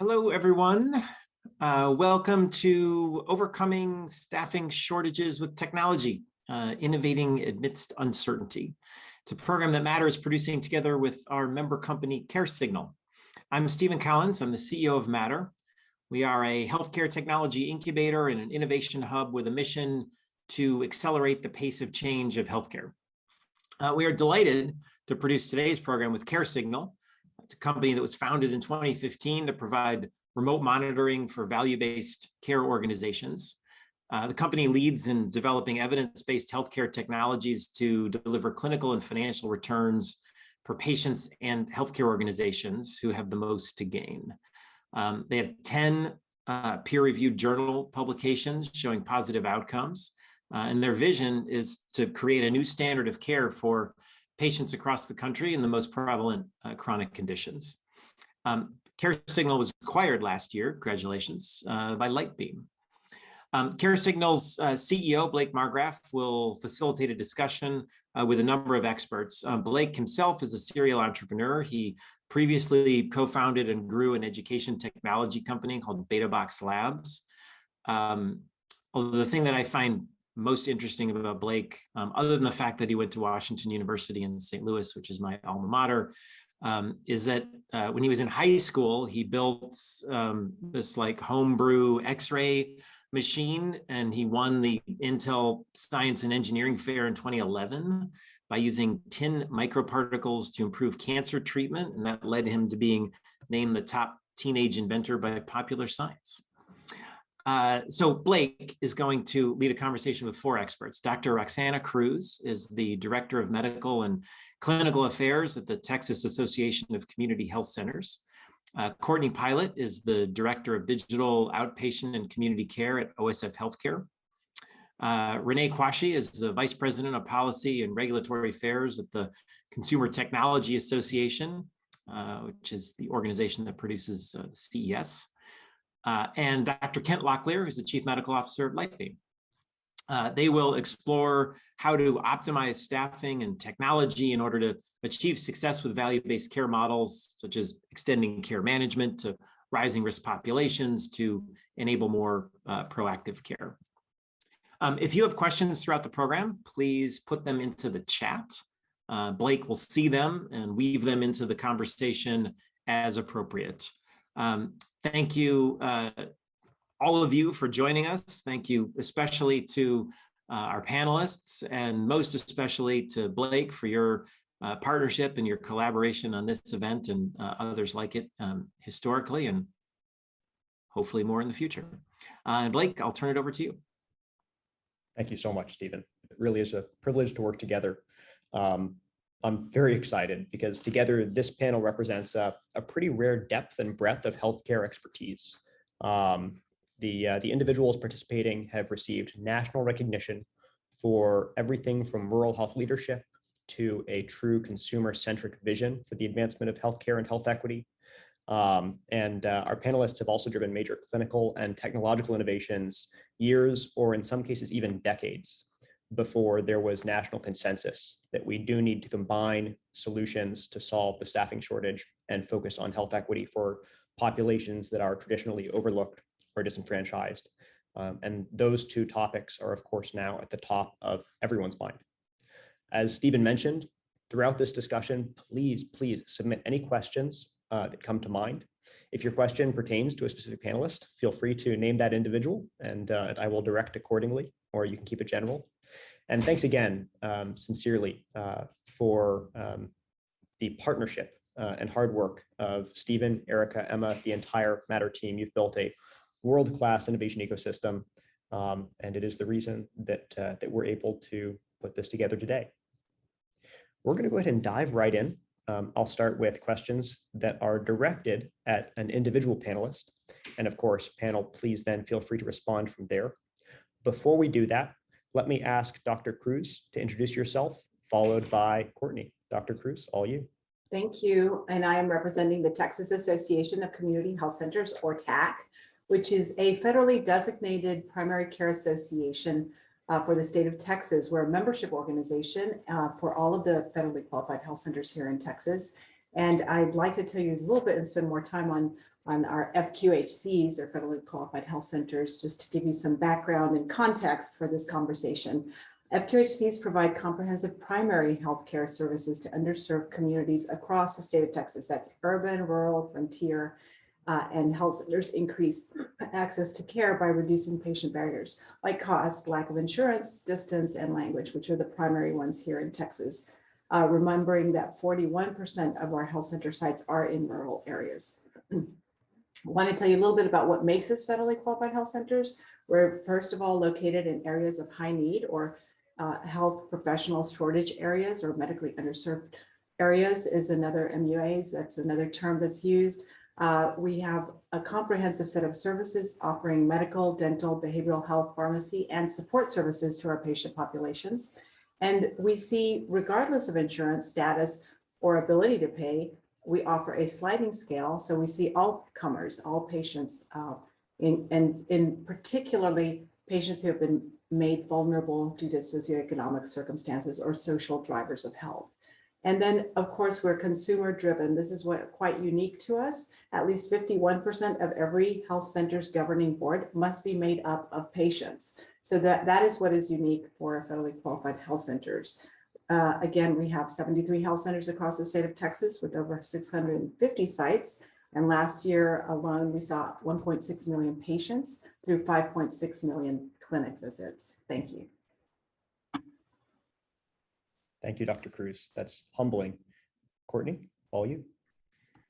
Hello, everyone. Welcome to Overcoming Staffing Shortages with Technology, Innovating Amidst Uncertainty. It's a program that Matter is producing together with our member company, CareSignal. I'm Stephen Collins. I'm the CEO of Matter. We are a healthcare technology incubator and an innovation hub with a mission to accelerate the pace of change of healthcare. We are delighted to produce today's program with CareSignal. It's a company that was founded in 2015 to provide remote monitoring for value-based care organizations. The company leads in developing evidence-based healthcare technologies to deliver clinical and financial returns for patients and healthcare organizations who have the most to gain. They have 10 peer-reviewed journal publications showing positive outcomes, and their vision is to create a new standard of care for patients across the country in the most prevalent chronic conditions. CareSignal was acquired last year, congratulations, by Lightbeam. CareSignal's CEO, Blake Marggraff, will facilitate a discussion with a number of experts. Blake himself is a serial entrepreneur. He previously co-founded and grew an education technology company called BetaBox Labs. Although the thing that I find most interesting about Blake, other than the fact that he went to Washington University in St. Louis, which is my alma mater, is that when he was in high school, he built this like homebrew X-ray machine, and he won the Intel Science and Engineering Fair in 2011 by using tin microparticles to improve cancer treatment, and that led him to being named the top teenage inventor by Popular Science. So Blake is going to lead a conversation with 4 experts. Dr. Roxana Cruz is the Director of Medical and Clinical Affairs at the Texas Association of Community Health Centers. Courtney Pilat is the Director of Digital Outpatient and Community Care at OSF Healthcare. René Quashie is the Vice President of Policy and Regulatory Affairs at the Consumer Technology Association, which is the organization that produces CES. And Dr. Kent Locklear, who's the Chief Medical Officer at Lightbeam. They will explore how to optimize staffing and technology in order to achieve success with value-based care models, such as extending care management to rising risk populations to enable more proactive care. If you have questions throughout the program, please put them into the chat. Blake will see them and weave them into the conversation as appropriate. Thank you, all of you, for joining us. Thank you especially to our panelists, and most especially to Blake for your partnership and your collaboration on this event and others like it historically, and hopefully more in the future. And Blake, I'll turn it over to you. Thank you so much, Stephen. It really is a privilege to work together. I'm very excited because together this panel represents a pretty rare depth and breadth of healthcare expertise. The individuals participating have received national recognition for everything from rural health leadership to a true consumer-centric vision for the advancement of healthcare and health equity. Our panelists have also driven major clinical and technological innovations years, or in some cases even decades, before there was national consensus that we do need to combine solutions to solve the staffing shortage and focus on health equity for populations that are traditionally overlooked or disenfranchised. And those 2 topics are, of course, now at the top of everyone's mind. As Stephen mentioned, throughout this discussion, please submit any questions that come to mind. If your question pertains to a specific panelist, feel free to name that individual and I will direct accordingly, or you can keep it general. And thanks again, sincerely, for the partnership and hard work of Stephen, Erica, Emma, the entire Matter team. You've built a world-class innovation ecosystem, and it is the reason that, that we're able to put this together today. We're going to go ahead and dive right in. I'll start with questions that are directed at an individual panelist. And of course, panel, please then feel free to respond from there. Before we do that, let me ask Dr. Cruz to introduce yourself, followed by Courtney. Dr. Cruz, all you. Thank you. And I am representing the Texas Association of Community Health Centers, or TAC, which is a federally designated primary care association for the state of Texas. We're a membership organization for all of the federally qualified health centers here in Texas. And I'd like to tell you a little bit and spend more time on on our FQHCs, or federally qualified health centers, just to give you some background and context for this conversation. FQHCs provide comprehensive primary health care services to underserved communities across the state of Texas. That's urban, rural, frontier, and health centers increase access to care by reducing patient barriers like cost, lack of insurance, distance, and language, which are the primary ones here in Texas. Remembering that 41% of our health center sites are in rural areas. I want to tell you a little bit about what makes us federally qualified health centers. We're first of all located in areas of high need or health professional shortage areas, or medically underserved areas is another MUAs. That's another term that's used. We have a comprehensive set of services offering medical, dental, behavioral health, pharmacy, and support services to our patient populations. And we see, regardless of insurance status or ability to pay, we offer a sliding scale. So we see all comers, all patients, in particularly patients who have been made vulnerable due to socioeconomic circumstances or social drivers of health. And then, of course, we're consumer driven. This is what quite unique to us. At least 51% of every health center's governing board must be made up of patients. So that is what is unique for federally qualified health centers. Again, we have 73 health centers across the state of Texas with over 650 sites. And last year alone, we saw 1.6 million patients through 5.6 million clinic visits. Thank you. Thank you, Dr. Cruz. That's humbling. Courtney, all you.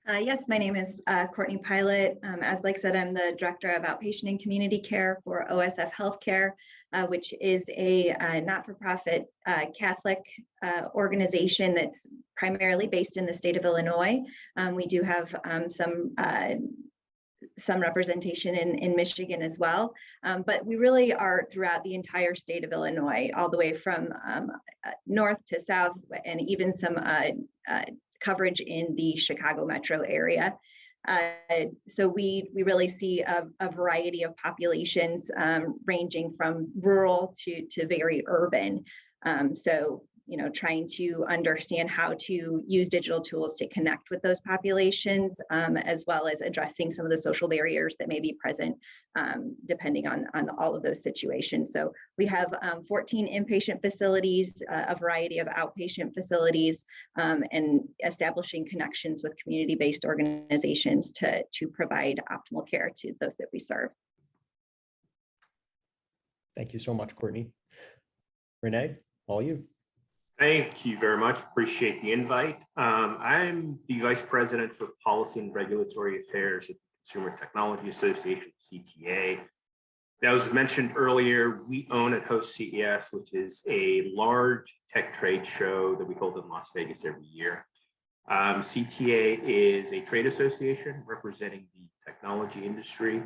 Yes, my name is Courtney Pilat. As Blake said, I'm the Director of Outpatient and Community Care for OSF Healthcare, which is a not-for-profit Catholic organization that's primarily based in the state of Illinois. We do have some representation in Michigan as well, but we really are throughout the entire state of Illinois, all the way from north to south, and even some coverage in the Chicago metro area. So we really see a variety of populations ranging from rural to very urban. So, trying to understand how to use digital tools to connect with those populations, as well as addressing some of the social barriers that may be present depending on all of those situations. So we have 14 inpatient facilities, a variety of outpatient facilities, and establishing connections with community-based organizations to provide optimal care to those that we serve. Thank you so much, Courtney. René, all you. Thank you very much. Appreciate the invite. I'm the Vice President for Policy and Regulatory Affairs at the Consumer Technology Association, CTA. That was mentioned earlier. We own and host CES, which is a large tech trade show that we hold in Las Vegas every year. CTA is a trade association representing the technology industry.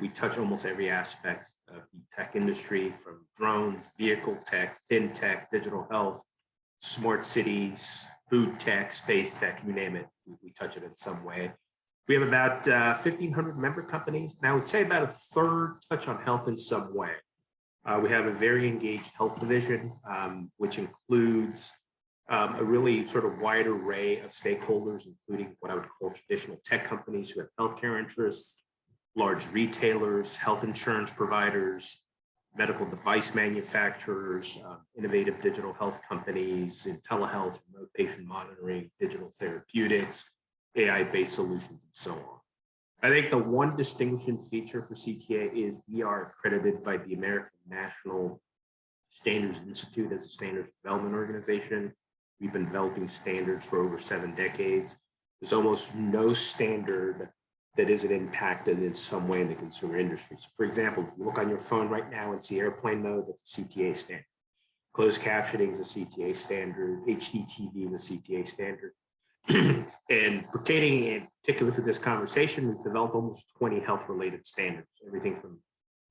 We touch almost every aspect of the tech industry, from drones, vehicle tech, fintech, digital health, smart cities, food tech, space tech, you name it, we touch it in some way. We have about 1,500 member companies. Now I would say about a third touch on health in some way. We have a very engaged health division, which includes a really sort of wide array of stakeholders, including what I would call traditional tech companies who have healthcare interests, large retailers, health insurance providers, medical device manufacturers, innovative digital health companies in telehealth, remote patient monitoring, digital therapeutics, AI-based solutions, and so on. I think the one distinguishing feature for CTA is we are accredited by the American National Standards Institute as a standards development organization. We've been developing standards for over 7 decades. There's almost no standard that isn't impacted in some way in the consumer industry. So for example, if you look on your phone right now and see airplane mode, that's a CTA standard. Closed captioning is a CTA standard. HDTV is a CTA standard. And pertaining in particular for this conversation, we've developed almost 20 health-related standards, everything from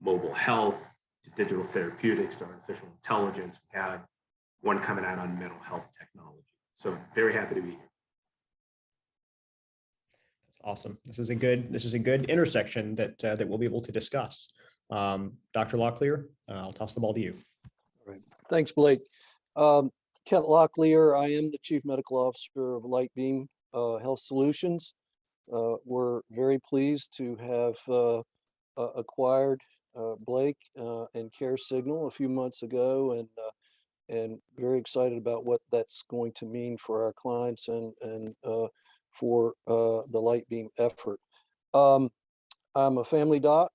mobile health to digital therapeutics to artificial intelligence. We had one coming out on mental health technology. So very happy to be here. Awesome. This is a good intersection that we'll be able to discuss. Dr. Locklear, I'll toss the ball to you. All right. Thanks, Blake. Kent Locklear. I am the Chief Medical Officer of Lightbeam Health Solutions. We're very pleased to have acquired Blake and CareSignal a few months ago, and very excited about what that's going to mean for our clients and for the Lightbeam effort. I'm a family doc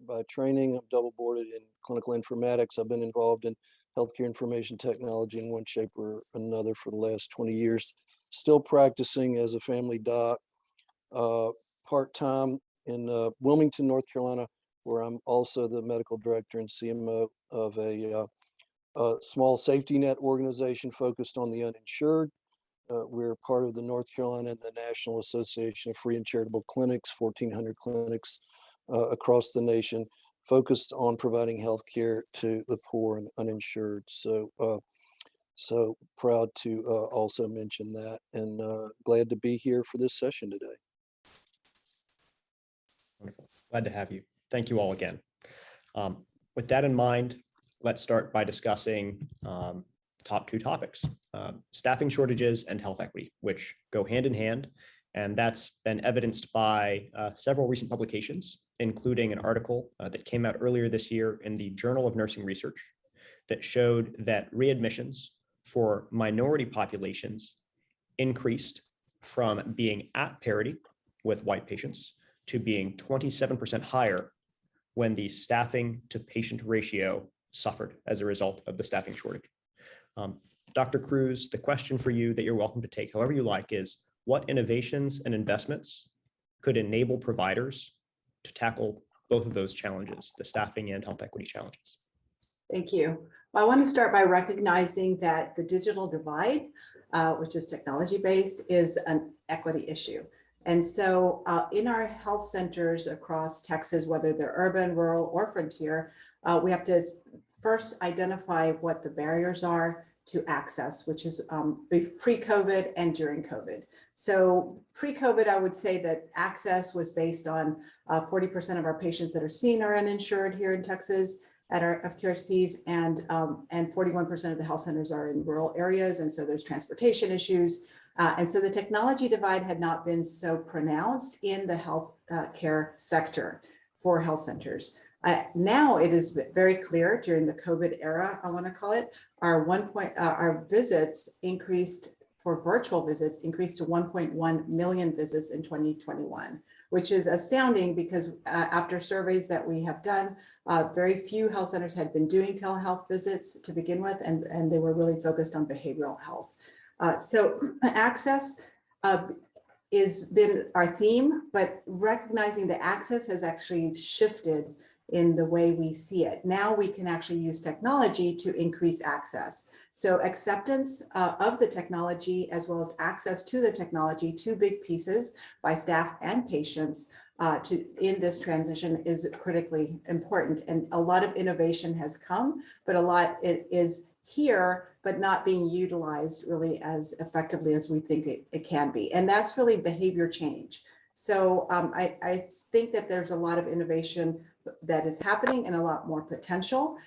by training. I'm double boarded in clinical informatics. I've been involved in healthcare information technology in one shape or another for the last 20 years. Still practicing as a family doc, part-time in Wilmington, North Carolina, where I'm also the medical director and CMO of a small safety net organization focused on the uninsured. We're part of the North Carolina and the National Association of Free and Charitable Clinics, 1,400 clinics across the nation, focused on providing health care to the poor and uninsured. So, so proud to also mention that, and glad to be here for this session today. Wonderful. Glad to have you. Thank you all again. With that in mind, let's start by discussing top two topics, staffing shortages and health equity, which go hand in hand. And that's been evidenced by several recent publications, including an article that came out earlier this year in the Journal of Nursing Research that showed that readmissions for minority populations increased from being at parity with white patients to being 27% higher when the staffing to patient ratio suffered as a result of the staffing shortage. Dr. Cruz, the question for you that you're welcome to take however you like is, what innovations and investments could enable providers to tackle both of those challenges, the staffing and health equity challenges? Thank you. Well, I want to start by recognizing that the digital divide, which is technology-based, is an equity issue. And so in our health centers across Texas, whether they're urban, rural, or frontier, we have to first identify what the barriers are to access, which is pre-COVID and during COVID. So pre-COVID, I would say that access was based on 40% of our patients that are seen are uninsured here in Texas at our FQRCs, and 41% of the health centers are in rural areas. And so there's transportation issues. And so the technology divide had not been so pronounced in the health care sector for health centers. Now it is very clear during the COVID era, I want to call it, our visits increased for virtual visits increased to 1.1 million visits in 2021, which is astounding because after surveys that we have done, very few health centers had been doing telehealth visits to begin with, and they were really focused on behavioral health. So access has been our theme, but recognizing that access has actually shifted in the way we see it. Now we can actually use technology to increase access. So acceptance of the technology as well as access to the technology, two big pieces by staff and patients in this transition is critically important. And a lot of innovation has come, but a lot it is here, but not being utilized really as effectively as we think it can be. And that's really behavior change. So I think that there's a lot of innovation that is happening and a lot more potential,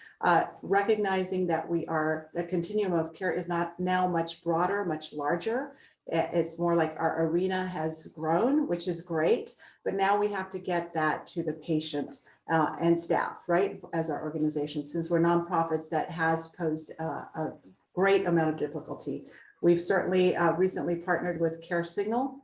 recognizing that the continuum of care is not now much broader, much larger. It's more like our arena has grown, which is great, but now we have to get that to the patient and staff, right, as our organization, since we're nonprofits, that has posed a great amount of difficulty. We've certainly recently partnered with CareSignal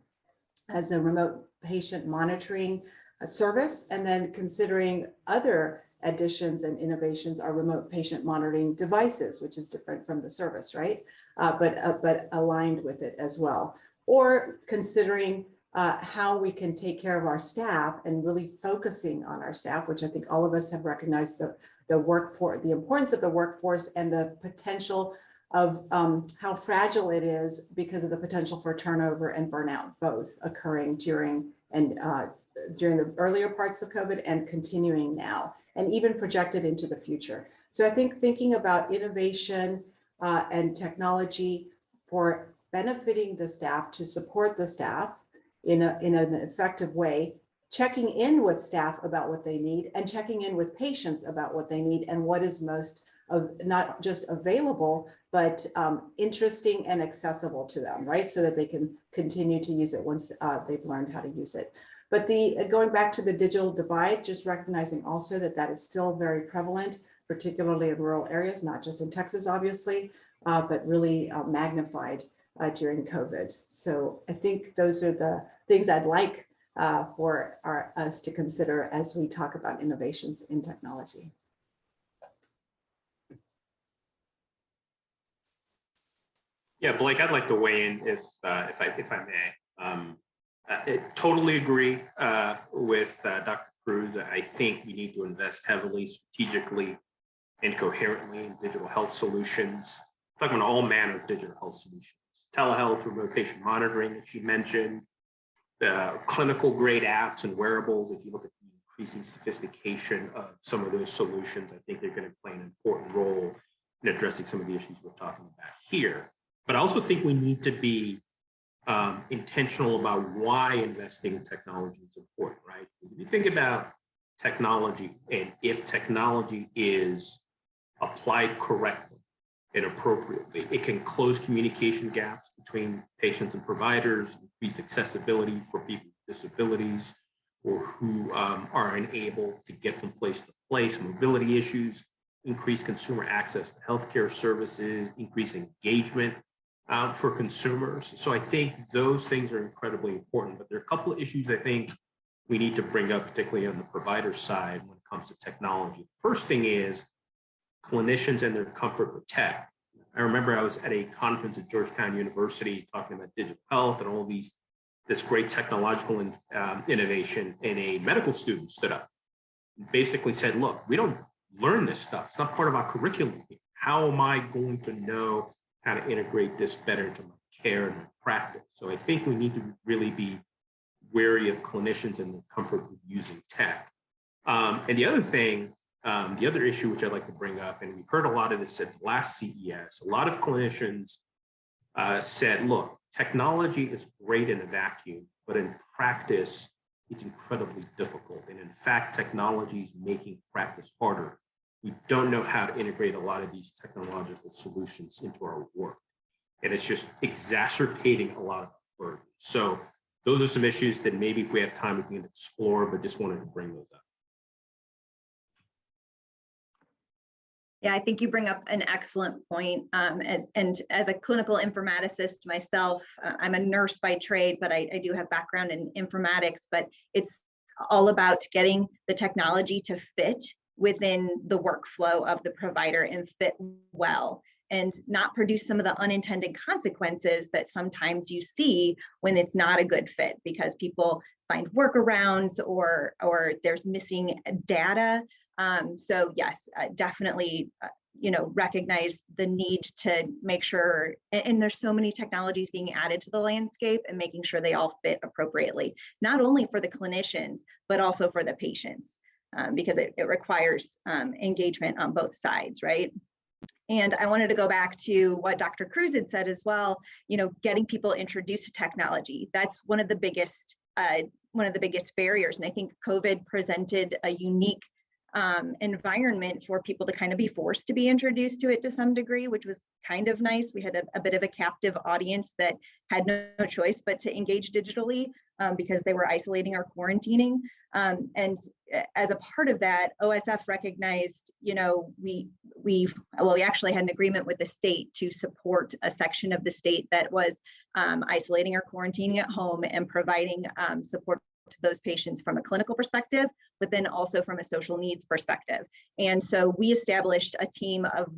as a remote patient monitoring service, and then considering other additions and innovations are remote patient monitoring devices, which is different from the service, right? But aligned with it as well. Or considering how we can take care of our staff and really focusing on our staff, which I think all of us have recognized the workforce, the importance of the workforce and the potential of how fragile it is because of the potential for turnover and burnout, both occurring during the earlier parts of COVID and continuing now, and even projected into the future. So I think thinking about innovation and technology for benefiting the staff, to support the staff in an effective way, checking in with staff about what they need and checking in with patients about what they need and what is most not just available, but interesting and accessible to them, right? So that they can continue to use it once they've learned how to use it. But going back to the digital divide, just recognizing also that that is still very prevalent, particularly in rural areas, not just in Texas, obviously, but really magnified during COVID. So I think those are the things I'd like for us to consider as we talk about innovations in technology. Yeah, Blake, I'd like to weigh in if I may. I totally agree with Dr. Cruz. I think we need to invest heavily, strategically, and coherently in digital health solutions. I'm talking about all manner of digital health solutions. Telehealth, remote patient monitoring, as she mentioned, clinical grade apps and wearables. If you look at the increasing sophistication of some of those solutions, I think they're going to play an important role in addressing some of the issues we're talking about here. But I also think we need to be intentional about why investing in technology is important, right? If you think about technology, and if technology is applied correctly and appropriately, it can close communication gaps between patients and providers, increase accessibility for people with disabilities or who are unable to get from place to place, mobility issues, increase consumer access to healthcare services, increase engagement for consumers. So I think those things are incredibly important, but there are a couple of issues I think we need to bring up, particularly on the provider side when it comes to technology. First thing is clinicians and their comfort with tech. I remember I was at a conference at Georgetown University talking about digital health and all this great technological innovation, and a medical student stood up and basically said, look, we don't learn this stuff. It's not part of our curriculum. How am I going to know how to integrate this better into my care and my practice? So I think we need to really be wary of clinicians and the comfort with using tech. And the other thing, the other issue which I'd like to bring up, and we've heard a lot of this at last CES, a lot of clinicians said, look, technology is great in a vacuum, but in practice, it's incredibly difficult. And in fact, technology is making practice harder. We don't know how to integrate a lot of these technological solutions into our work. And it's just exacerbating a lot of burden. So those are some issues that maybe if we have time, we can explore, but just wanted to bring those up. Yeah, I think you bring up an excellent point. As a clinical informaticist myself, I'm a nurse by trade, but I do have background in informatics, but it's all about getting the technology to fit within the workflow of the provider and fit well, and not produce some of the unintended consequences that sometimes you see when it's not a good fit because people find workarounds or there's missing data. So yes, definitely, recognize the need to make sure, and there's so many technologies being added to the landscape and making sure they all fit appropriately, not only for the clinicians, but also for the patients, because it requires engagement on both sides, right? And I wanted to go back to what Dr. Cruz had said as well, getting people introduced to technology. That's one of the biggest barriers. And I think COVID presented a unique environment for people to kind of be forced to be introduced to it to some degree, which was kind of nice. We had a bit of a captive audience that had no choice but to engage digitally because they were isolating or quarantining. And as a part of that, OSF recognized, we actually had an agreement with the state to support a section of the state that was isolating or quarantining at home and providing support to those patients from a clinical perspective, but then also from a social needs perspective. And so we established a team of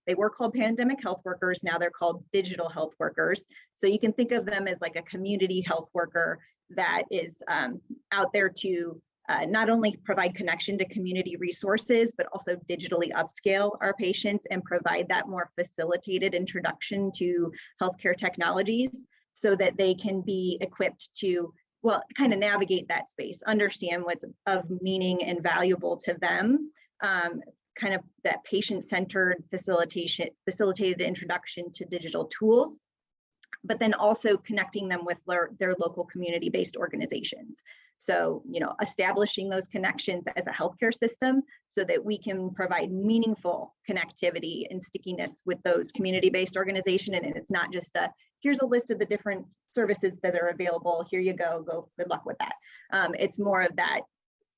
they were called pandemic health workers. Now they're called digital health workers. So you can think of them as like a community health worker that is out there to not only provide connection to community resources, but also digitally upscale our patients and provide that more facilitated introduction to healthcare technologies so that they can be equipped to kind of navigate that space, understand what's of meaning and valuable to them, kind of that patient-centered facilitated introduction to digital tools, but then also connecting them with their local community-based organizations. So, establishing those connections as a healthcare system so that we can provide meaningful connectivity and stickiness with those community-based organizations. And it's not just here's a list of the different services that are available. Here you go, good luck with that. It's more of that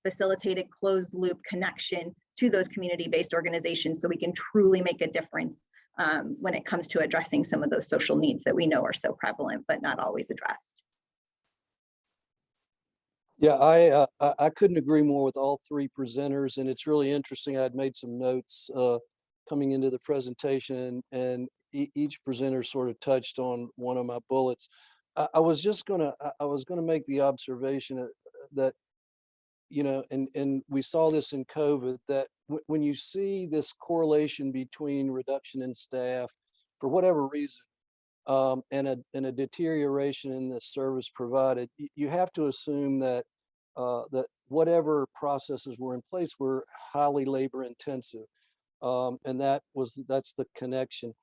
facilitated closed loop connection to those community-based organizations so we can truly make a difference when it comes to addressing some of those social needs that we know are so prevalent, but not always addressed. Yeah, I couldn't agree more with all three presenters, and it's really interesting. I'd made some notes coming into the presentation, and each presenter sort of touched on one of my bullets. I was gonna make the observation that, and we saw this in COVID, that when you see this correlation between reduction in staff for whatever reason, and a deterioration in the service provided, you have to assume that that whatever processes were in place were highly labor intensive, and that's the connection.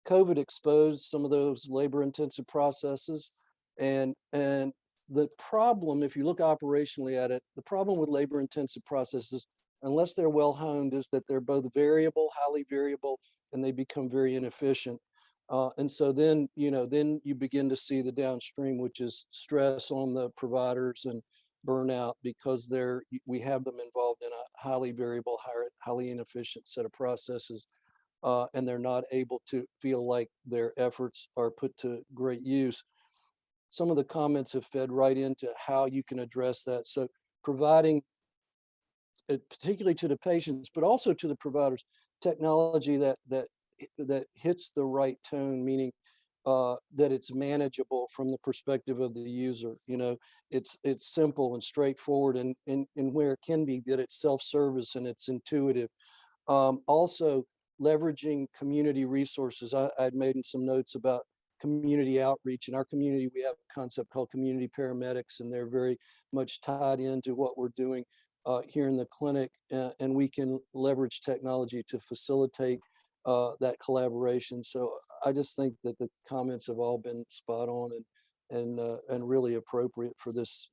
COVID exposed some of those labor intensive processes, and the problem, if you look operationally at it, the problem with labor intensive processes, unless they're well honed, is that they're both variable, highly variable, and they become very inefficient. And so then you begin to see the downstream, which is stress on the providers and burnout, because we have them involved in a highly variable, highly inefficient set of processes, and they're not able to feel like their efforts are put to great use. Some of the comments have fed right into how you can address that. So providing, particularly to the patients, but also to the providers, technology that hits the right tone, meaning that it's manageable from the perspective of the user. It's simple and straightforward, and where it can be, that it's self-service and it's intuitive. Also leveraging community resources. I'd made some notes about community outreach. In our community, we have a concept called community paramedics, and they're very much tied into what we're doing here in the clinic, and we can leverage technology to facilitate that collaboration. So I just think that the comments have all been spot on and really appropriate for this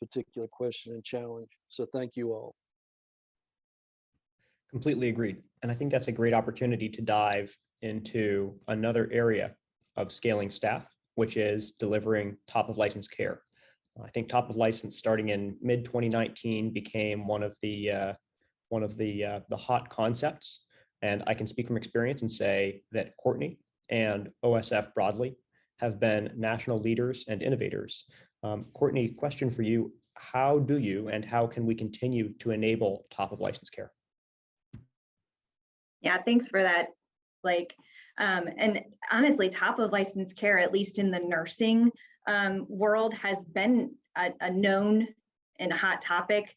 particular question and challenge. So thank you all. Completely agreed. And I think that's a great opportunity to dive into another area of scaling staff, which is delivering top of license care. I think top of license, starting in mid 2019, became one of the hot concepts. And I can speak from experience and say that Courtney and OSF broadly have been national leaders and innovators. Courtney, question for you: how do you and how can we continue to enable top of license care? Yeah, thanks for that, Blake. And honestly, top of license care, at least in the nursing world, has been a known and a hot topic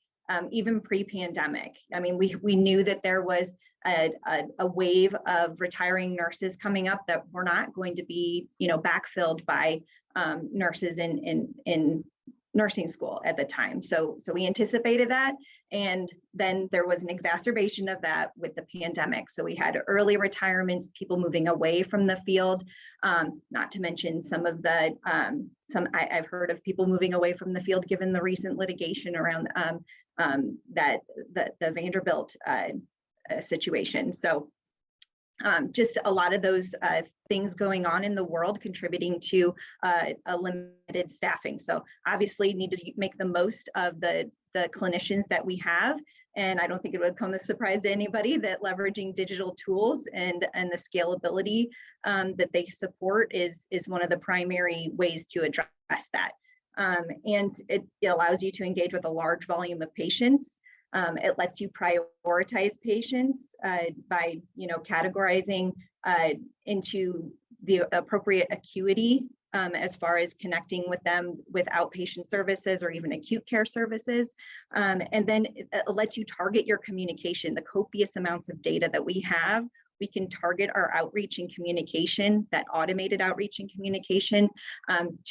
even pre-pandemic. I mean, we knew that there was a wave of retiring nurses coming up that were not going to be, backfilled by nurses in nursing school at the time. So we anticipated that. And then there was an exacerbation of that with the pandemic. So we had early retirements, people moving away from the field, not to mention some of the, I've heard of people moving away from the field given the recent litigation around the Vanderbilt situation. So just a lot of those things going on in the world contributing to a limited staffing. So obviously need to make the most of the clinicians that we have. And I don't think it would come as a surprise to anybody that leveraging digital tools and the scalability that they support is one of the primary ways to address that. And it allows you to engage with a large volume of patients. It lets you prioritize patients by categorizing into the appropriate acuity as far as connecting with them with outpatient services or even acute care services. And then it lets you target your communication. The copious amounts of data that we have, we can target our outreach and communication, that automated outreach and communication,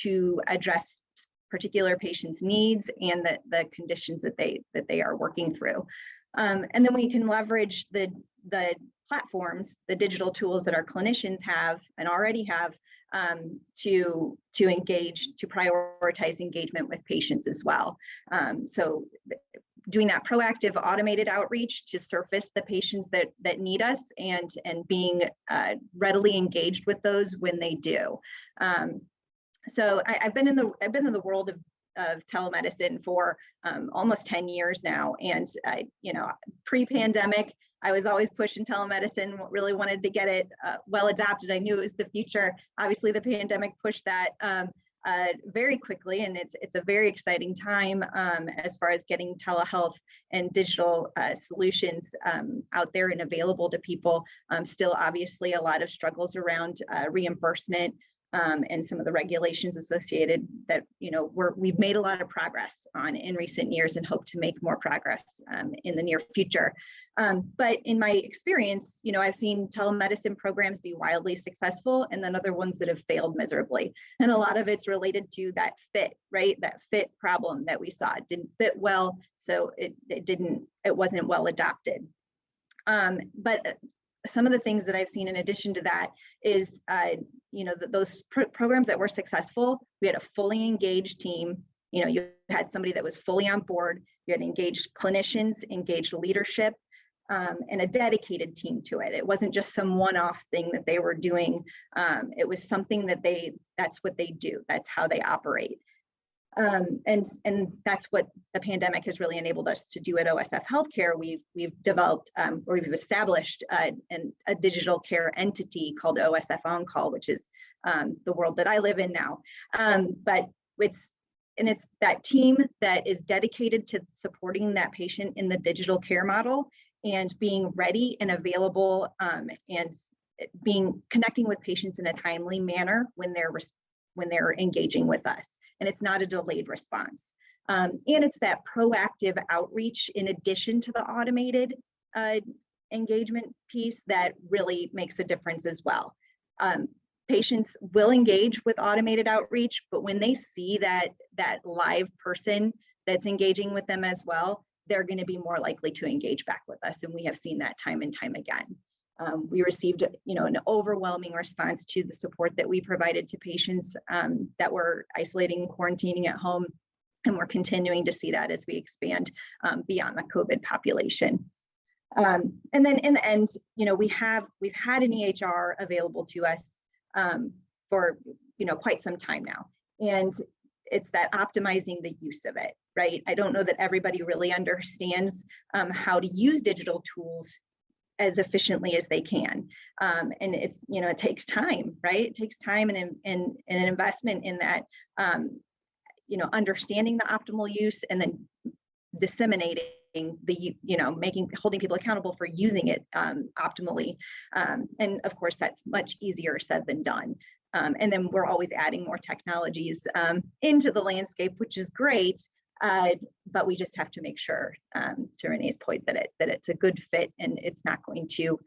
to address particular patients' needs and the conditions that they are working through. And then we can leverage the platforms, the digital tools that our clinicians have and already have to prioritize engagement with patients as well. So doing that proactive automated outreach to surface the patients that need us and being readily engaged with those when they do. So I've been in the world of telemedicine for almost 10 years now. And, pre-pandemic, I was always pushing telemedicine, really wanted to get it well adopted. I knew it was the future. Obviously, the pandemic pushed that very quickly, and it's a very exciting time as far as getting telehealth and digital solutions out there and available to people. Still, obviously, a lot of struggles around reimbursement and some of the regulations associated that, we've made a lot of progress on in recent years and hope to make more progress in the near future. But in my experience, I've seen telemedicine programs be wildly successful and then other ones that have failed miserably. And a lot of it's related to that fit, right? That fit problem that we saw. It didn't fit well, so it wasn't well adopted. But some of the things that I've seen in addition to that is, those programs that were successful, we had a fully engaged team. You had somebody that was fully on board. You had engaged clinicians, engaged leadership, and a dedicated team to it. It wasn't just some one-off thing that they were doing. It was something that's what they do. That's how they operate. And that's what the pandemic has really enabled us to do at OSF Healthcare. We've developed or we've established a digital care entity called OSF OnCall, which is the world that I live in now. But it's that team that is dedicated to supporting that patient in the digital care model and being ready and available and connecting with patients in a timely manner when they're engaging with us. And it's not a delayed response. And it's that proactive outreach in addition to the automated engagement piece that really makes a difference as well. Patients will engage with automated outreach, but when they see that live person that's engaging with them as well, they're going to be more likely to engage back with us. And we have seen that time and time again. We received, an overwhelming response to the support that we provided to patients that were isolating and quarantining at home, and we're continuing to see that as we expand beyond the COVID population. And then in the end, we've had an EHR available to us for quite some time now, and it's that optimizing the use of it, right? I don't know that everybody really understands how to use digital tools as efficiently as they can. And it's, it takes time, right? It takes time and an investment in that, understanding the optimal use and then disseminating holding people accountable for using it optimally. And of course, that's much easier said than done. And then we're always adding more technologies into the landscape, which is great. But we just have to make sure, to Renee's point, that it's a good fit and it's not going to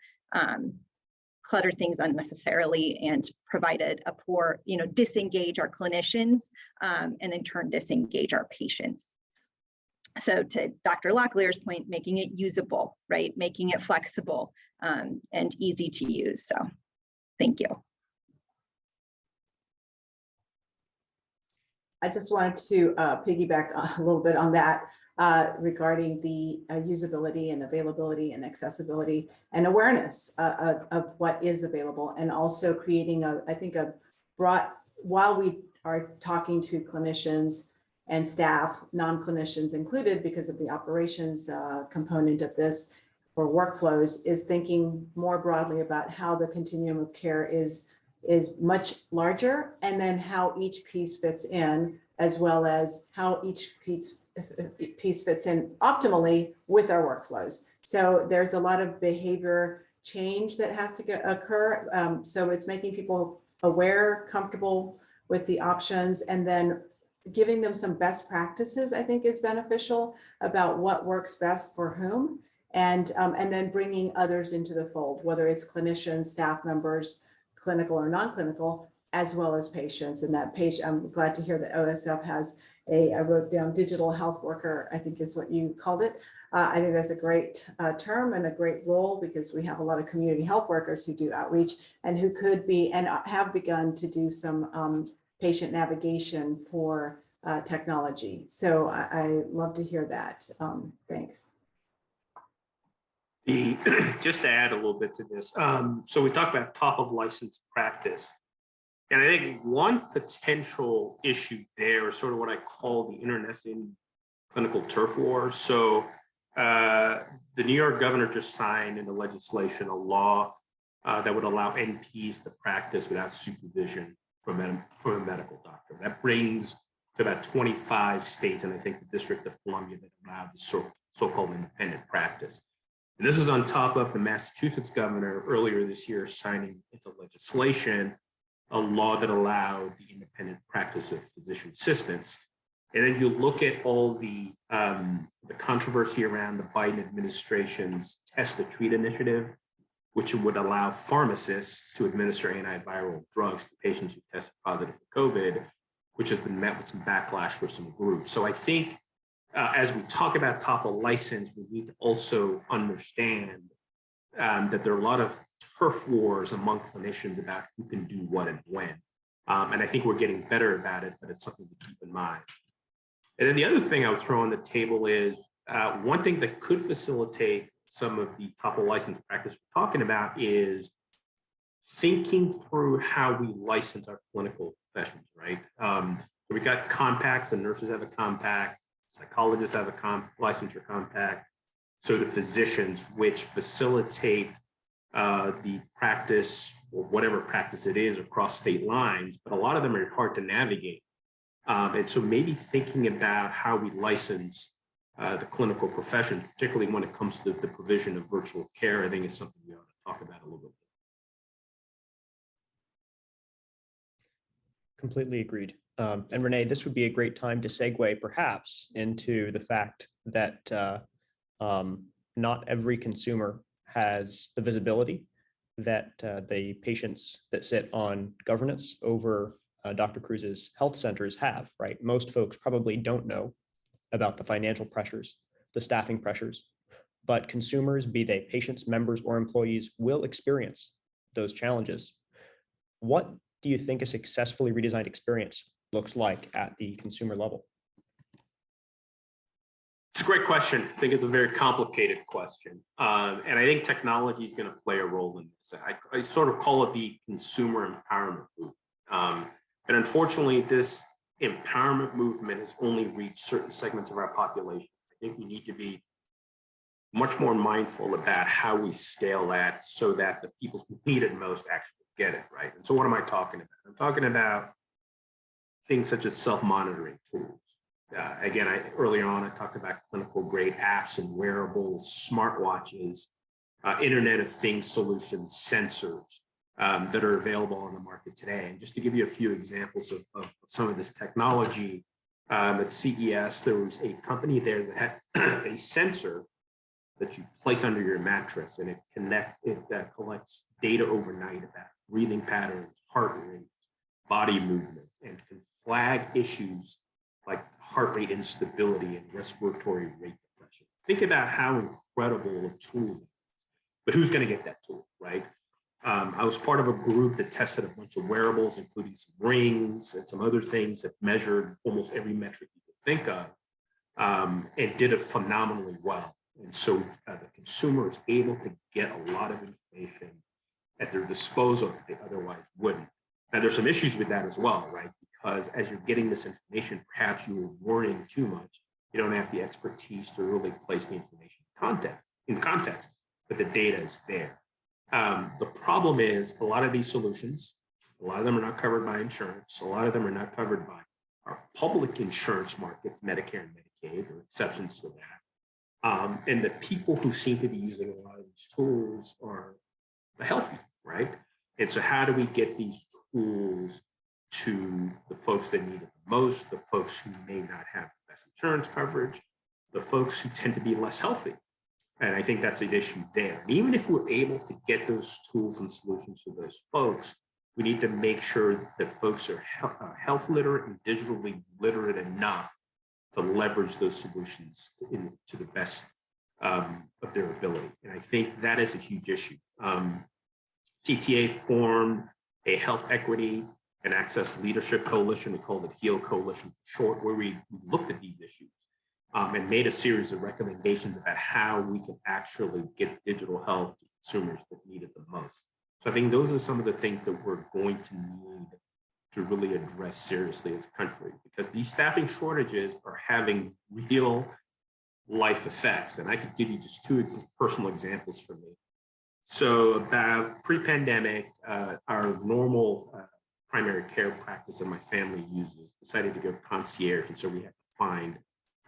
clutter things unnecessarily and provide a poor, disengage our clinicians and in turn disengage our patients. So to Dr. Locklear's point, making it usable, right? Making it flexible and easy to use. So thank you. I just wanted to piggyback a little bit on that regarding the usability and availability and accessibility and awareness of what is available, and also creating I think a broad, while we are talking to clinicians and staff, non-clinicians included, because of the operations component of this for workflows, is thinking more broadly about how the continuum of care is much larger, and then how each piece fits in, as well as how each piece fits in optimally with our workflows. So there's a lot of behavior change that has to occur. So it's making people aware, comfortable with the options, and then giving them some best practices, I think, is beneficial about what works best for whom, and then bringing others into the fold, whether it's clinicians, staff members, clinical or non-clinical, as well as patients. And that patient, I'm glad to hear that OSF has I wrote down digital health worker, I think is what you called it. I think that's a great term and a great role, because we have a lot of community health workers who do outreach and who could be and have begun to do some patient navigation for technology. So I love to hear that. Thanks. Just to add a little bit to this, so we talked about top of license practice. And I think one potential issue there is sort of what I call the internecine clinical turf war. So the New York governor just signed into legislation a law that would allow NPs to practice without supervision from a medical doctor. That brings to about 25 states, and I think the District of Columbia, that allow the so-called independent practice. And this is on top of the Massachusetts governor earlier this year signing into legislation a law that allowed the independent practice of physician assistants. And then you look at all the controversy around the Biden administration's Test to Treat initiative, which would allow pharmacists to administer antiviral drugs to patients who tested positive for COVID, which has been met with some backlash for some groups. So I think as we talk about top of license, we need to also understand that there are a lot of turf wars among clinicians about who can do what and when. And I think we're getting better about it, but it's something to keep in mind. And then the other thing I would throw on the table is one thing that could facilitate some of the top of license practice we're talking about is thinking through how we license our clinical professions, right? So we've got compacts, the nurses have a compact, psychologists have a licensure compact, so do physicians, which facilitate the practice or whatever practice it is across state lines, but a lot of them are hard to navigate. And so maybe thinking about how we license the clinical profession, particularly when it comes to the provision of virtual care, I think is something we ought to talk about a little bit. Completely agreed. And René, this would be a great time to segue perhaps into the fact that not every consumer has the visibility that the patients that sit on governance over Dr. Cruz's health centers have, right? Most folks probably don't know about the financial pressures, the staffing pressures, but consumers, be they patients, members, or employees, will experience those challenges. What do you think a successfully redesigned experience looks like at the consumer level? It's a great question. I think it's a very complicated question. And I think technology is going to play a role in this. I sort of call it the consumer empowerment movement. And unfortunately, this empowerment movement has only reached certain segments of our population. I think we need to be much more mindful about how we scale that so that the people who need it most actually get it, right? And so what am I talking about? I'm talking about things such as self-monitoring tools. Again, earlier on, I talked about clinical grade apps and wearables, smartwatches, Internet of Things solutions, sensors that are available on the market today. And just to give you a few examples of some of this technology, at CES, there was a company there that had a sensor that you place under your mattress, and it collects data overnight about breathing patterns, heart rate, body movement, and can flag issues like heart rate instability and respiratory rate depression. Think about how incredible a tool is, but who's going to get that tool, right? I was part of a group that tested a bunch of wearables, including some rings and some other things that measured almost every metric you could think of, and did it phenomenally well. And so the consumer is able to get a lot of information at their disposal that they otherwise wouldn't. Now, there's some issues with that as well, right? Because as you're getting this information, perhaps you're worrying too much. You don't have the expertise to really place the information in context, but the data is there. The problem is a lot of these solutions, a lot of them are not covered by insurance. A lot of them are not covered by our public insurance markets, Medicare and Medicaid, or exceptions to that. And the people who seem to be using a lot of these tools are the healthy, right? And so how do we get these tools to the folks that need it the most, the folks who may not have the best insurance coverage, the folks who tend to be less healthy? And I think that's an issue there. And even if we're able to get those tools and solutions to those folks, We need to make sure that folks are health literate and digitally literate enough to leverage those solutions to the best of their ability. And I think that is a huge issue. CTA formed a health equity and access leadership coalition. We called it HEAL Coalition for short, where we looked at these issues and made a series of recommendations about how we can actually get digital health to consumers that need it the most. So I think those are some of the things that we're going to need to really address seriously as a country, because these staffing shortages are having real life effects. And I could give you just two personal examples for me. So about pre-pandemic, our normal primary care practice that my family uses decided to go concierge. And so we had to find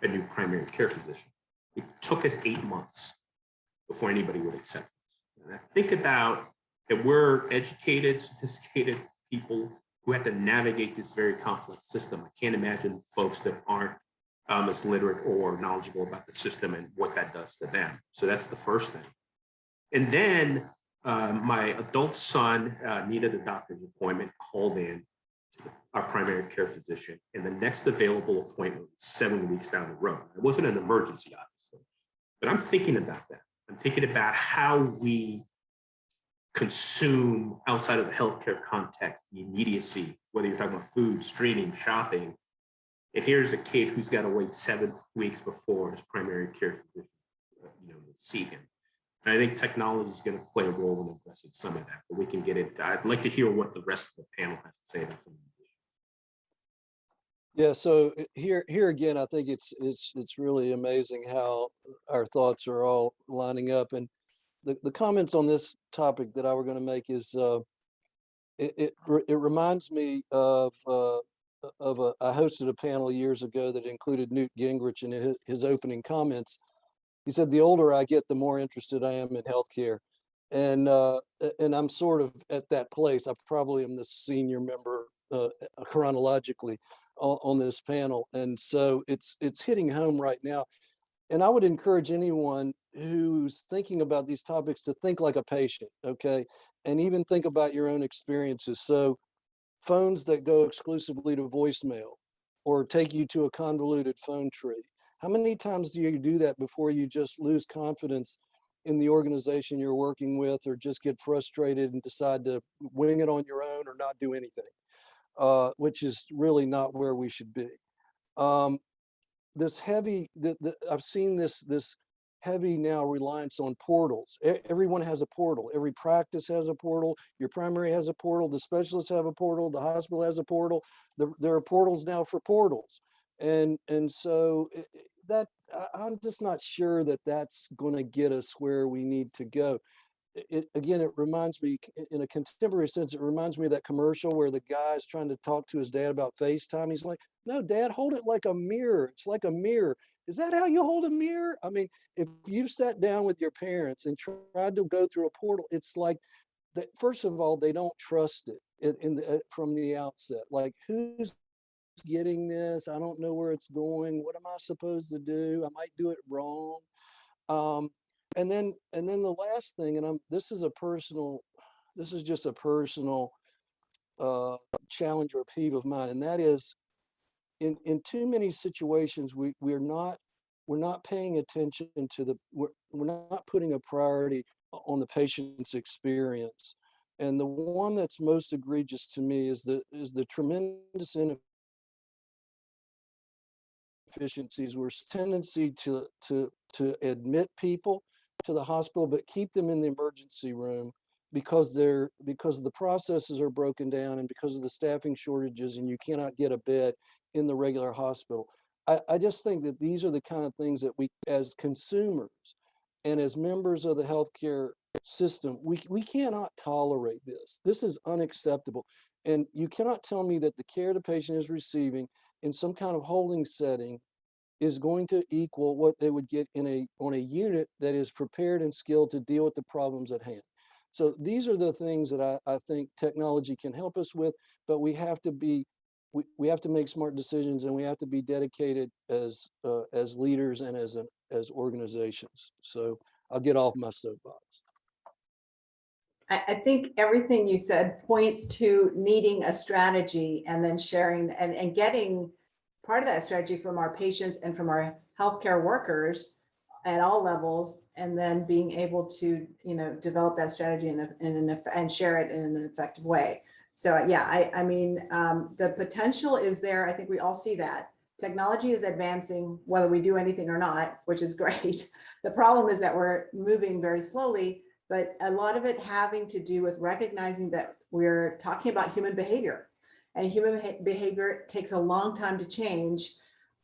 a new primary care physician. It took us 8 months before anybody would accept us. And I think about that we're educated, sophisticated people who have to navigate this very complex system. I can't imagine folks that aren't as literate or knowledgeable about the system and what that does to them. So that's the first thing. And then my adult son needed a doctor's appointment, called in to our primary care physician, and the next available appointment was 7 weeks down the road. It wasn't an emergency, obviously, but I'm thinking about that. I'm thinking about how we consume outside of the healthcare context, the immediacy, whether you're talking about food, streaming, shopping. And here's a kid who's got to wait 7 weeks before his primary care physician, to see him. And I think technology is going to play a role in addressing some of that, but we can get into. I'd like to hear what the rest of the panel has to say about some of these issues. Yeah, so here again, I think it's really amazing how our thoughts are all lining up. And the comments on this topic that I were going to make is it reminds me of I hosted a panel years ago that included Newt Gingrich in his opening comments. He said, "The older I get, the more interested I am in healthcare," and I'm sort of at that place. I probably am the senior member chronologically on this panel, and so it's hitting home right now. And I would encourage anyone who's thinking about these topics to think like a patient, okay, and even think about your own experiences. So phones that go exclusively to voicemail or take you to a convoluted phone tree. How many times do you do that before you just lose confidence in the organization you're working with, or just get frustrated and decide to wing it on your own or not do anything, which is really not where we should be. This heavy, I've seen this heavy now reliance on portals. Everyone has a portal. Every practice has a portal. Your primary has a portal. The specialists have a portal. The hospital has a portal. There are portals now for portals. And so that I'm just not sure that that's going to get us where we need to go. Again, it reminds me, in a contemporary sense, it reminds me of that commercial where the guy's trying to talk to his dad about FaceTime. He's like, "No, Dad, hold it like a mirror. It's like a mirror." Is that how you hold a mirror? I mean, if you've sat down with your parents and tried to go through a portal, it's like that. First of all, they don't trust it from the outset. Like, who's getting this? I don't know where it's going. What am I supposed to do? I might do it wrong. And then the last thing, and this is just a personal challenge or peeve of mine, and that is in too many situations we're not paying attention to we're not putting a priority on the patient's experience. And the one that's most egregious to me is the tremendous inefficiencies, where tendency to admit people to the hospital, but keep them in the emergency room because the processes are broken down and because of the staffing shortages, and you cannot get a bed in the regular hospital. I just think that these are the kind of things that we, as consumers and as members of the healthcare system, we cannot tolerate this. This is unacceptable. And you cannot tell me that the care the patient is receiving in some kind of holding setting is going to equal what they would get on a unit that is prepared and skilled to deal with the problems at hand. So these are the things that I think technology can help us with, but we have to make smart decisions, and we have to be dedicated as leaders and as organizations. So I'll get off my soapbox. I think everything you said points to needing a strategy and then sharing and getting part of that strategy from our patients and from our healthcare workers at all levels, and then being able to, develop that strategy and share it in an effective way. So yeah, I mean, the potential is there. I think we all see that. Technology is advancing, whether we do anything or not, which is great. The problem is that we're moving very slowly, but a lot of it having to do with recognizing that we're talking about human behavior, and human behavior takes a long time to change.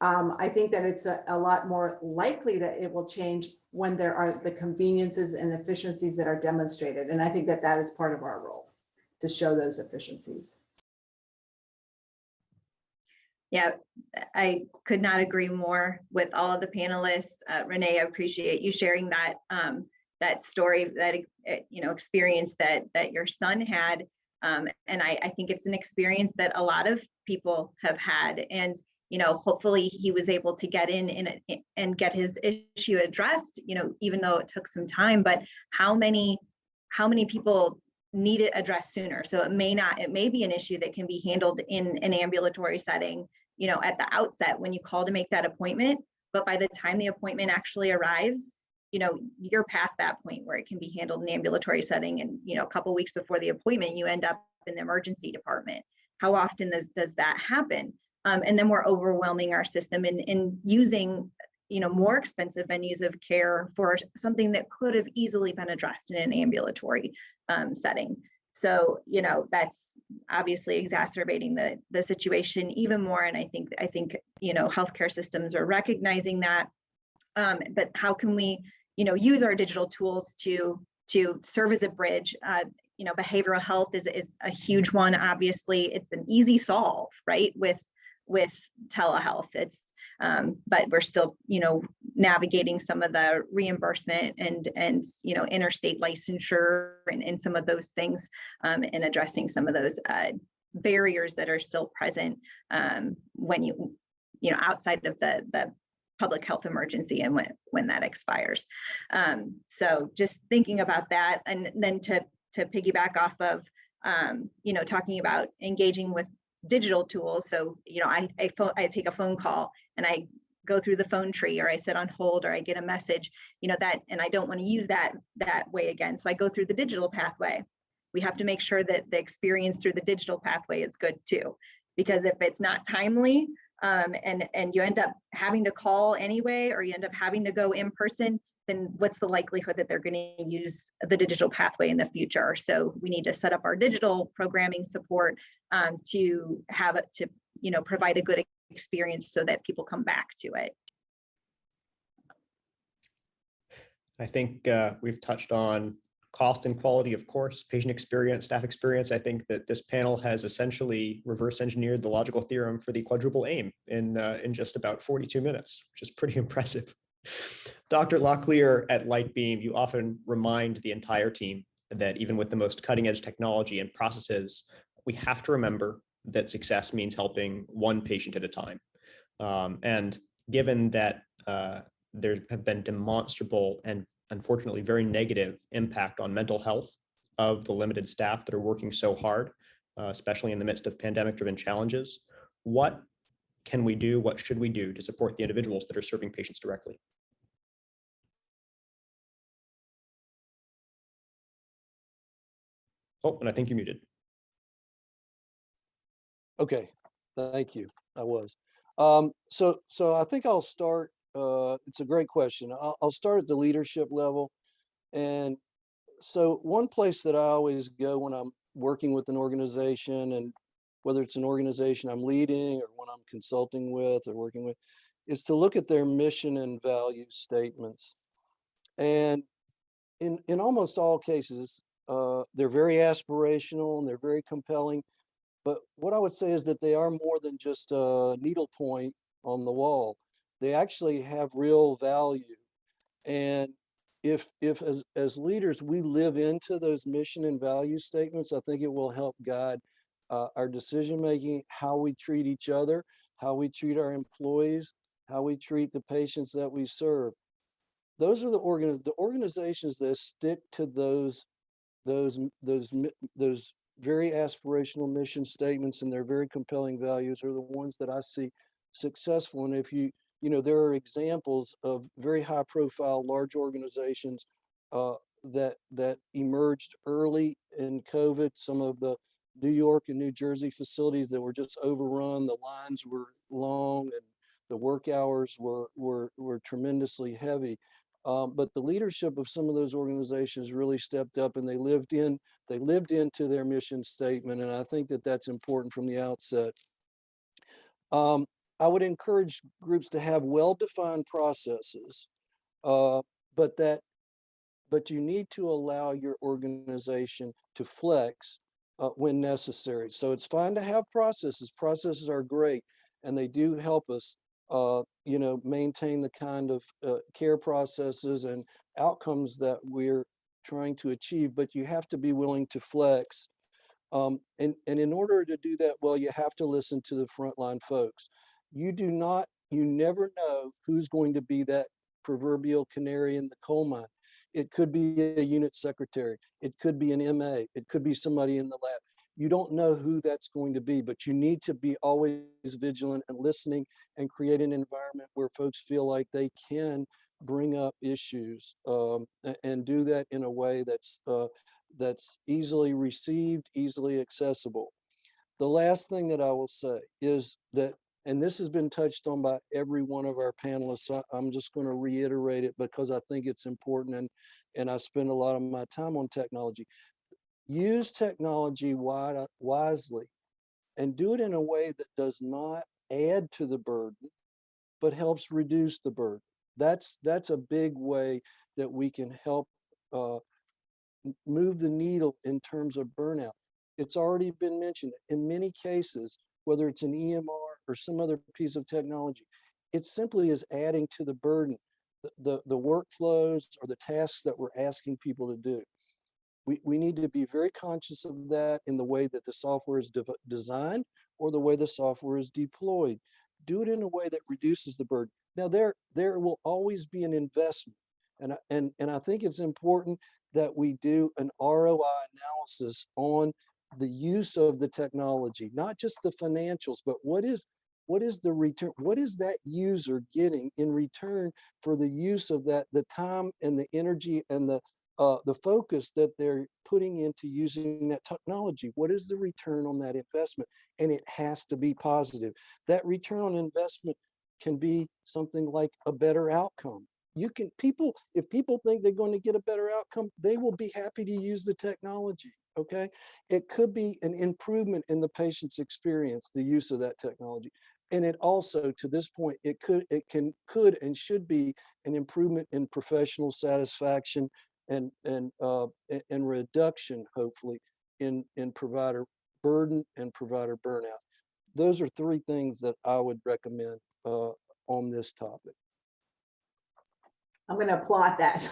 I think that it's a lot more likely that it will change when there are the conveniences and efficiencies that are demonstrated. And I think that that is part of our role, to show those efficiencies. Yeah, I could not agree more with all of the panelists. René, I appreciate you sharing that that story, that experience that your son had, and I think it's an experience that a lot of people have had, and hopefully he was able to get in and get his issue addressed. Even though it took some time, but how many people need it addressed sooner? So it may be an issue that can be handled in an ambulatory setting, at the outset when you call to make that appointment. But by the time the appointment actually arrives, you're past that point where it can be handled in the ambulatory setting. And, a couple of weeks before the appointment, you end up in the emergency department. How often does that happen? And then we're overwhelming our system in using, more expensive venues of care for something that could have easily been addressed in an ambulatory setting. So, that's obviously exacerbating the situation even more. And I think, healthcare systems are recognizing that. But how can we, use our digital tools to serve as a bridge? Behavioral health is a huge one. Obviously, it's an easy solve, right? With telehealth, but we're still, navigating some of the reimbursement and interstate licensure and some of those things, and addressing some of those barriers that are still present when outside of the public health emergency and when that expires. So just thinking about that, and then to piggyback off of talking about engaging with digital tools. So, I take a phone call and I go through the phone tree, or I sit on hold, or I get a message, that, and I don't want to use that way again. So I go through the digital pathway. We have to make sure that the experience through the digital pathway is good too, because if it's not timely, and you end up having to call anyway, or you end up having to go in person, then what's the likelihood that they're going to use the digital pathway in the future? So we need to set up our digital programming support to have it to, provide a good experience so that people come back to it. I think we've touched on cost and quality, of course, patient experience, staff experience. I think that this panel has essentially reverse engineered the logical theorem for the quadruple aim in just about 42 minutes, which is pretty impressive. Dr. Locklear at Lightbeam, you often remind the entire team that even with the most cutting edge technology and processes, we have to remember that success means helping one patient at a time. And given that there have been demonstrable and unfortunately very negative impact on mental health of the limited staff that are working so hard, especially in the midst of pandemic-driven challenges, what can we do? What should we do to support the individuals that are serving patients directly? Oh, and I think you're muted. Okay, thank you. I was. So I think I'll start. It's a great question. I'll start at the leadership level. And so one place that I always go when I'm working with an organization, and whether it's an organization I'm leading or one I'm consulting with or working with, is to look at their mission and value statements. And in almost all cases, they're very aspirational and they're very compelling. But what I would say is that they are more than just a needlepoint on the wall. They actually have real value. And if as leaders, we live into those mission and value statements, I think it will help guide our decision-making, how we treat each other, how we treat our employees, how we treat the patients that we serve. Those are the organizations that stick to those very aspirational mission statements and their very compelling values are the ones that I see successful. And if there are examples of very high profile large organizations that emerged early in COVID, some of the New York and New Jersey facilities that were just overrun, the lines were long and the work hours were tremendously heavy. But the leadership of some of those organizations really stepped up, and they lived into their mission statement. And I think that that's important from the outset. I would encourage groups to have well-defined processes, but you need to allow your organization to flex when necessary. So it's fine to have processes. Processes are great, and they do help us maintain the kind of care processes and outcomes that we're trying to achieve, but you have to be willing to flex. And in order to do that well, you have to listen to the frontline folks. You never know who's going to be that proverbial canary in the coal mine. It could be a unit secretary. It could be an MA. It could be somebody in the lab. You don't know who that's going to be, but you need to be always vigilant and listening and create an environment where folks feel like they can bring up issues and do that in a way that's easily received, easily accessible. The last thing that I will say is that, and this has been touched on by every one of our panelists, I'm just going to reiterate it because I think it's important, and I spend a lot of my time on technology. Use technology wisely and do it in a way that does not add to the burden, but helps reduce the burden. That's a big way that we can help move the needle in terms of burnout. It's already been mentioned in many cases, whether it's an EMR or some other piece of technology, it simply is adding to the burden, the workflows or the tasks that we're asking people to do. We need to be very conscious of that in the way that the software is designed or the way the software is deployed. Do it in a way that reduces the burden. Now, there will always be an investment. And I think it's important that we do an ROI analysis on the use of the technology, not just the financials, but what is the return? What is that user getting in return for the use of that, the time and the energy and the focus that they're putting into using that technology? What is the return on that investment? And it has to be positive. That return on investment can be something like a better outcome. If people think they're going to get a better outcome, they will be happy to use the technology. Okay. It could be an improvement in the patient's experience, the use of that technology. And it also, to this point, it could and should be an improvement in professional satisfaction and reduction, hopefully, in provider burden and provider burnout. Those are three things that I would recommend on this topic. I'm going to applaud that.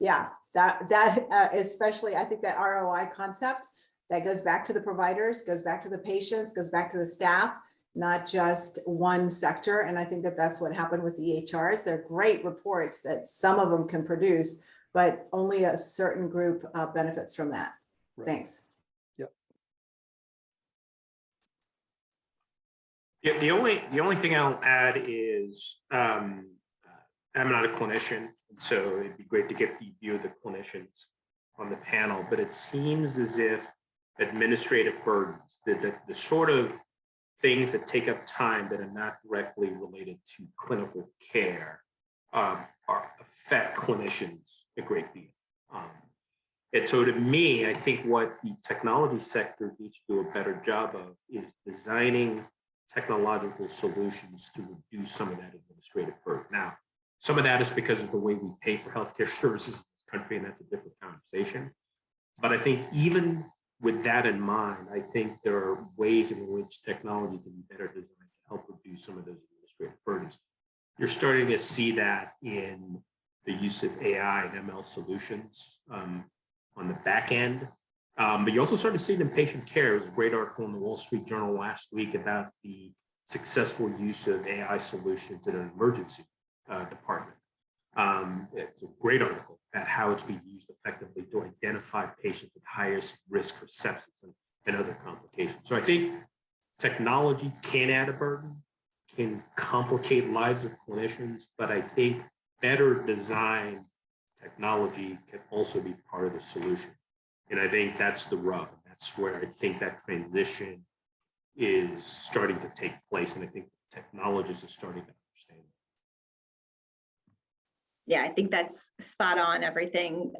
Yeah, that especially, I think that ROI concept that goes back to the providers, goes back to the patients, goes back to the staff, not just one sector. And I think that that's what happened with the EHRs. They're great reports that some of them can produce, but only a certain group benefits from that. Right. Thanks. Yep. Yeah, the only thing I'll add is I'm not a clinician, so it'd be great to get the view of the clinicians on the panel, but it seems as if administrative burdens, the sort of things that take up time that are not directly related to clinical care affect clinicians a great deal. And so to me, I think what the technology sector needs to do a better job of is designing technological solutions to reduce some of that administrative burden. Now, some of that is because of the way we pay for healthcare services in this country, and that's a different conversation. But I think even with that in mind, I think there are ways in which technology can be better designed to help reduce some of those administrative burdens. You're starting to see that in the use of AI and ML solutions on the back end. But you also start to see it in patient care. There was a great article in the Wall Street Journal last week about the successful use of AI solutions in an emergency department. It's a great article at how it's being used effectively to identify patients at highest risk for sepsis and other complications. So I think technology can add a burden, can complicate lives of clinicians, but I think better designed technology can also be part of the solution. And I think that's the rub. That's where I think that transition is starting to take place. And I think technologists are starting to understand it. Yeah, I think that's spot on, everything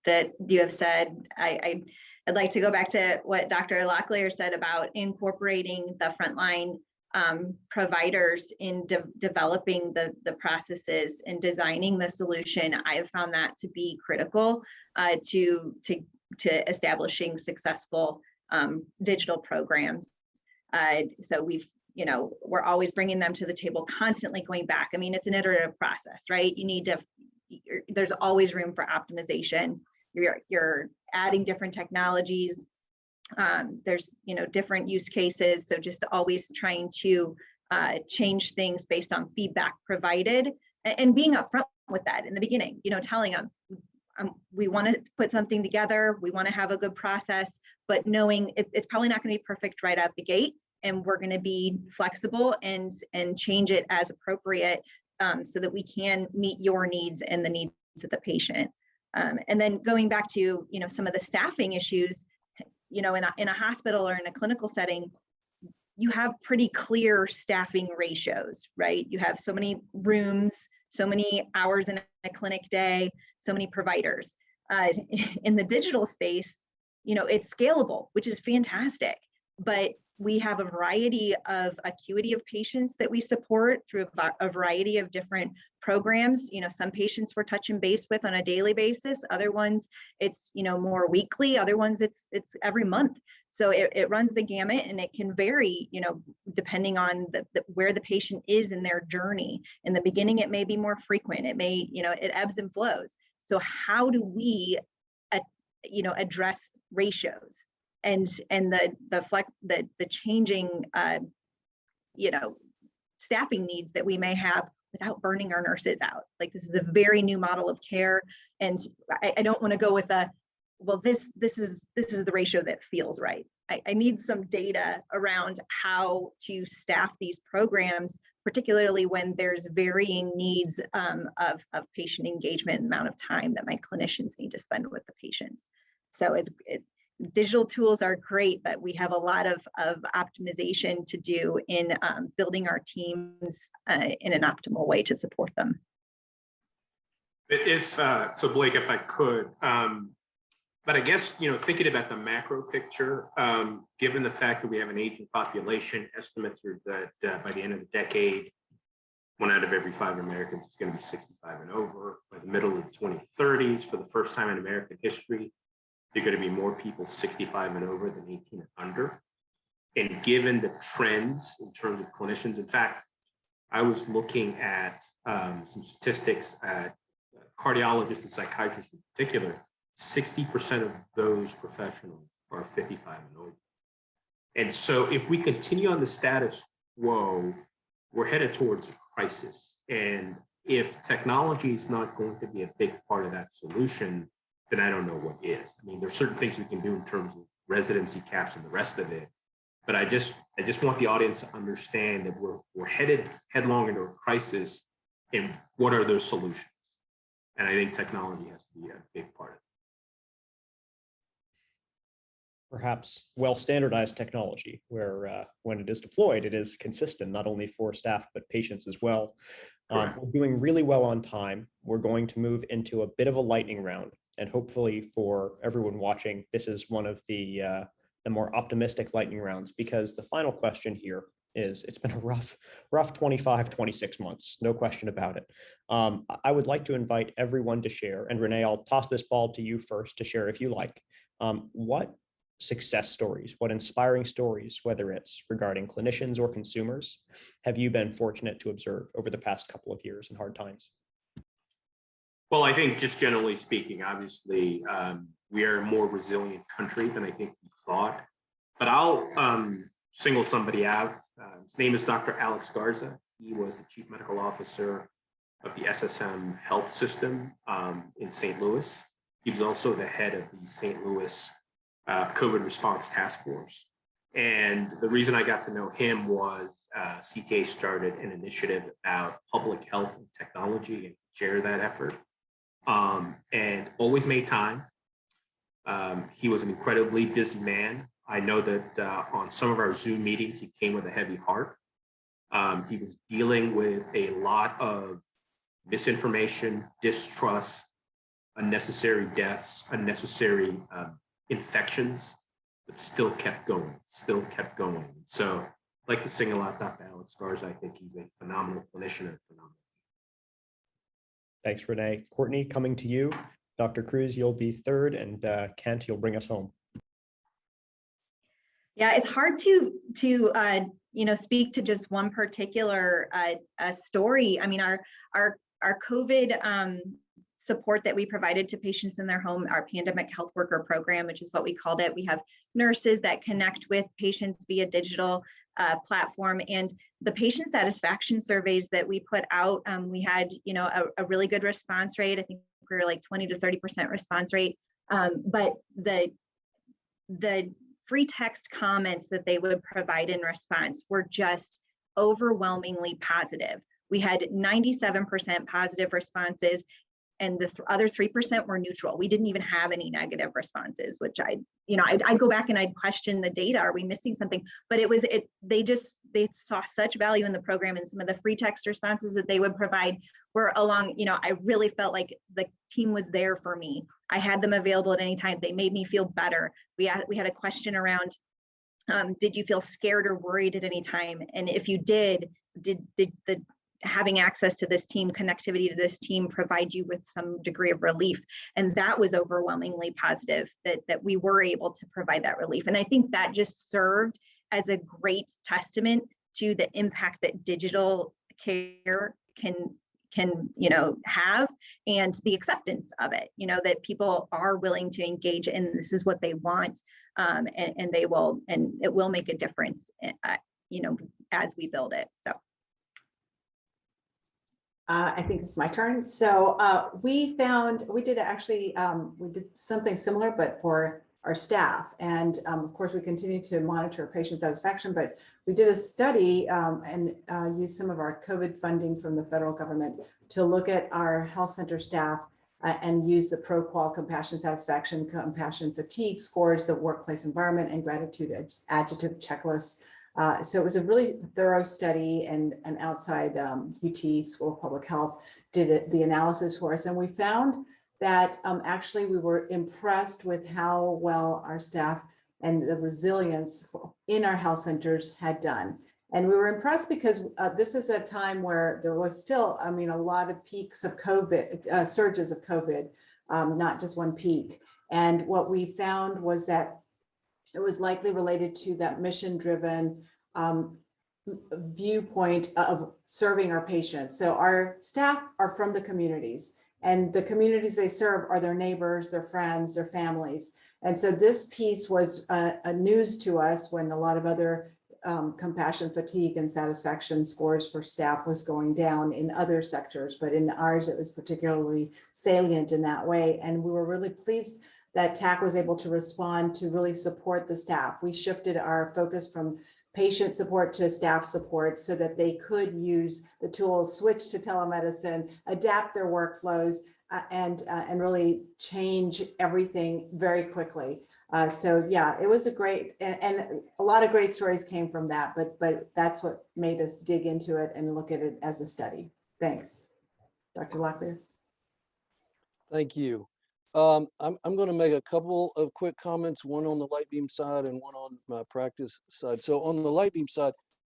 that you have said. I'd like to go back to what Dr. Locklear said about incorporating the frontline providers in developing the processes and designing the solution. I have found that to be critical to establishing successful digital programs. So we're always bringing them to the table, constantly going back. I mean, it's an iterative process, right? There's always room for optimization. You're adding different technologies. There's different use cases. So just always trying to change things based on feedback provided and being upfront with that in the beginning, telling them, we want to put something together. We want to have a good process, but knowing it's probably not going to be perfect right out the gate. And we're going to be flexible and change it as appropriate so that we can meet your needs and the needs of the patient. And then going back to, some of the staffing issues, in a hospital or in a clinical setting, you have pretty clear staffing ratios, right? You have so many rooms, so many hours in a clinic day, so many providers. In the digital space, it's scalable, which is fantastic, but we have a variety of acuity of patients that we support through a variety of different programs. Some patients we're touching base with on a daily basis. Other ones, it's more weekly. Other ones, it's every month. So it runs the gamut, and it can vary, depending on where the patient is in their journey. In the beginning, it may be more frequent. It may, it ebbs and flows. So how do we, address ratios? And the changing staffing needs that we may have without burning our nurses out. Like, this is a very new model of care, and I don't want to go with this is the ratio that feels right. I need some data around how to staff these programs, particularly when there's varying needs of patient engagement and amount of time that my clinicians need to spend with the patients. So digital tools are great, but we have a lot of optimization to do in building our teams in an optimal way to support them. So Blake, if I could, but I guess, thinking about the macro picture, given the fact that we have an aging population, estimates are that by the end of the decade, 1 out of every 5 Americans is going to be 65 and over. By the middle of the 2030s, for the first time in American history, there are going to be more people 65 and over than 18 and under. And given the trends in terms of clinicians, in fact, I was looking at some statistics at cardiologists and psychiatrists in particular. 60% of those professionals are 55 and over. And so if we continue on the status quo, we're headed towards a crisis. And if technology is not going to be a big part of that solution, then I don't know what is. I mean, there's certain things we can do in terms of residency caps and the rest of it. But I just want the audience to understand that we're headed headlong into a crisis, and what are those solutions? And I think technology has to be a big part of it. Perhaps well-standardized technology where when it is deployed, it is consistent, not only for staff, but patients as well. We're doing really well on time. We're going to move into a bit of a lightning round. And hopefully for everyone watching, this is one of the more optimistic lightning rounds, because the final question here is, it's been a rough 25, 26 months, no question about it. I would like to invite everyone to share, and René, I'll toss this ball to you first to share if you like. What success stories, what inspiring stories, whether it's regarding clinicians or consumers, have you been fortunate to observe over the past couple of years in hard times? Well, I think just generally speaking, obviously, we are a more resilient country than I think we thought. But I'll single somebody out. His name is Dr. Alex Garza. He was the chief medical officer of the SSM health system in St. Louis. He was also the head of the St. Louis COVID response task force. And the reason I got to know him was CTA started an initiative about public health and technology and share that effort, and always made time. He was an incredibly busy man. I know that on some of our Zoom meetings, he came with a heavy heart. He was dealing with a lot of misinformation, distrust, unnecessary deaths, unnecessary infections, but still kept going. So I'd like to sing a lot about Alex Garza. I think he's a phenomenal clinician and phenomenal. Thanks, Renee. Courtney, coming to you. Dr. Cruz, you'll be third, and Kent, you'll bring us home. Yeah, it's hard to speak to just one particular story. I mean, our COVID support that we provided to patients in their home, our pandemic health worker program, which is what we called it. We have nurses that connect with patients via digital platform, and the patient satisfaction surveys that we put out, we had a really good response rate. I think we were like 20 to 30% response rate, but the free text comments that they would provide in response were just overwhelmingly positive. We had 97% positive responses, and the other 3% were neutral. We didn't even have any negative responses, which I'd go back and I'd question the data. Are we missing something? But they saw such value in the program, and some of the free text responses that they would provide were along, I really felt like the team was there for me. I had them available at any time. They made me feel better. We had a question around, did you feel scared or worried at any time? And if you did the having access to this team, connectivity to this team, provide you with some degree of relief? And that was overwhelmingly positive, that we were able to provide that relief. And I think that just served as a great testament to the impact that digital care can have, and the acceptance of it, that people are willing to engage, and this is what they want, and they will, and it will make a difference, as we build it. So. I think it's my turn. So we did something similar, but for our staff. And of course, we continue to monitor patient satisfaction, but we did a study and used some of our COVID funding from the federal government to look at our health center staff and use the ProQual compassion satisfaction, compassion fatigue scores, the workplace environment, and gratitude adjective checklists. So it was a really thorough study, and an outside UT School of Public Health did the analysis for us. And we found that actually we were impressed with how well our staff and the resilience in our health centers had done. And we were impressed because this is a time where there was still, a lot of peaks of COVID, surges of COVID, not just one peak. And what we found was that it was likely related to that mission-driven viewpoint of serving our patients. So our staff are from the communities, and the communities they serve are their neighbors, their friends, their families. And so this piece was a news to us when a lot of other compassion fatigue and satisfaction scores for staff was going down in other sectors, but in ours it was particularly salient in that way. And we were really pleased that TAC was able to respond to really support the staff. We shifted our focus from patient support to staff support so that they could use the tools, switch to telemedicine, adapt their workflows, and really change everything very quickly. So yeah, it was a great, and a lot of great stories came from that, but that's what made us dig into it and look at it as a study. Thanks. Dr. Locklear. Thank you. I'm going to make a couple of quick comments, one on the Lightbeam side and one on my practice side. So on the Lightbeam side,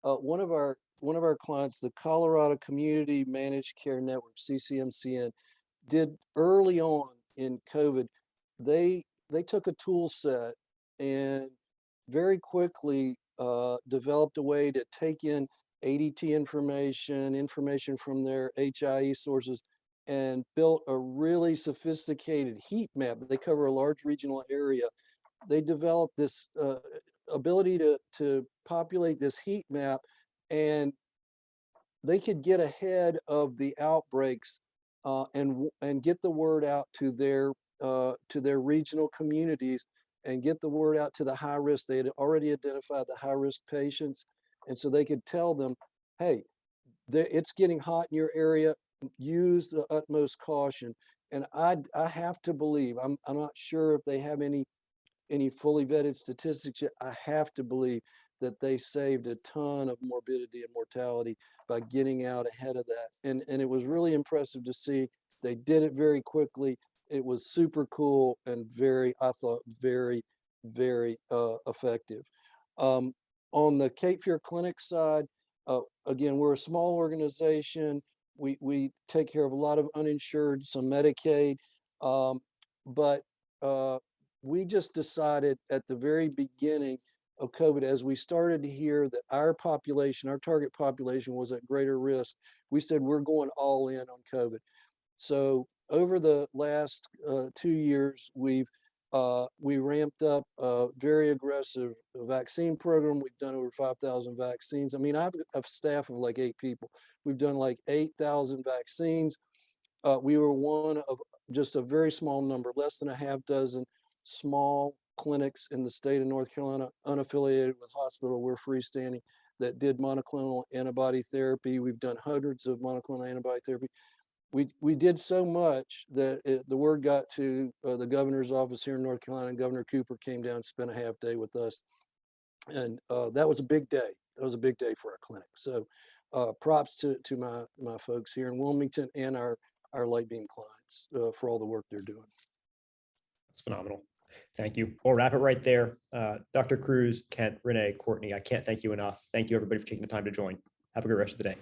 one of our clients, the Colorado Community Managed Care Network, CCMCN, did early on in COVID, they took a tool set and very quickly developed a way to take in ADT information from their HIE sources, and built a really sophisticated heat map. They cover a large regional area. They developed this ability to populate this heat map and they could get ahead of the outbreaks and get the word out to their regional communities and get the word out to the high risk. They had already identified the high risk patients, and so they could tell them, hey, it's getting hot in your area. Use the utmost caution. And I have to believe, I'm not sure if they have any fully vetted statistics yet. I have to believe that they saved a ton of morbidity and mortality by getting out ahead of that. And it was really impressive to see. They did it very quickly. It was super cool and I thought very, very effective. On the Cape Fear Clinic side, again, we're a small organization. We take care of a lot of uninsured, some Medicaid, but we just decided at the very beginning of COVID, as we started to hear that our population, our target population was at greater risk, we said we're going all in on COVID. So over the last 2 years, we ramped up a very aggressive vaccine program. We've done over 5,000 vaccines. I mean, I have a staff of like 8 people. We've done like 8,000 vaccines. We were one of just a very small number, less than a half dozen small clinics in the state of North Carolina, unaffiliated with hospital. We're freestanding, that did monoclonal antibody therapy. We've done hundreds of monoclonal antibody therapy. We did so much that the word got to the governor's office here in North Carolina, and Governor Cooper came down and spent a half day with us. And that was a big day. That was a big day for our clinic. So props to my folks here in Wilmington and our Lightbeam clients for all the work they're doing. That's phenomenal. Thank you. We'll wrap it right there. Dr. Cruz, Kent, René, Courtney, I can't thank you enough. Thank you everybody for taking the time to join. Have a good rest of the day.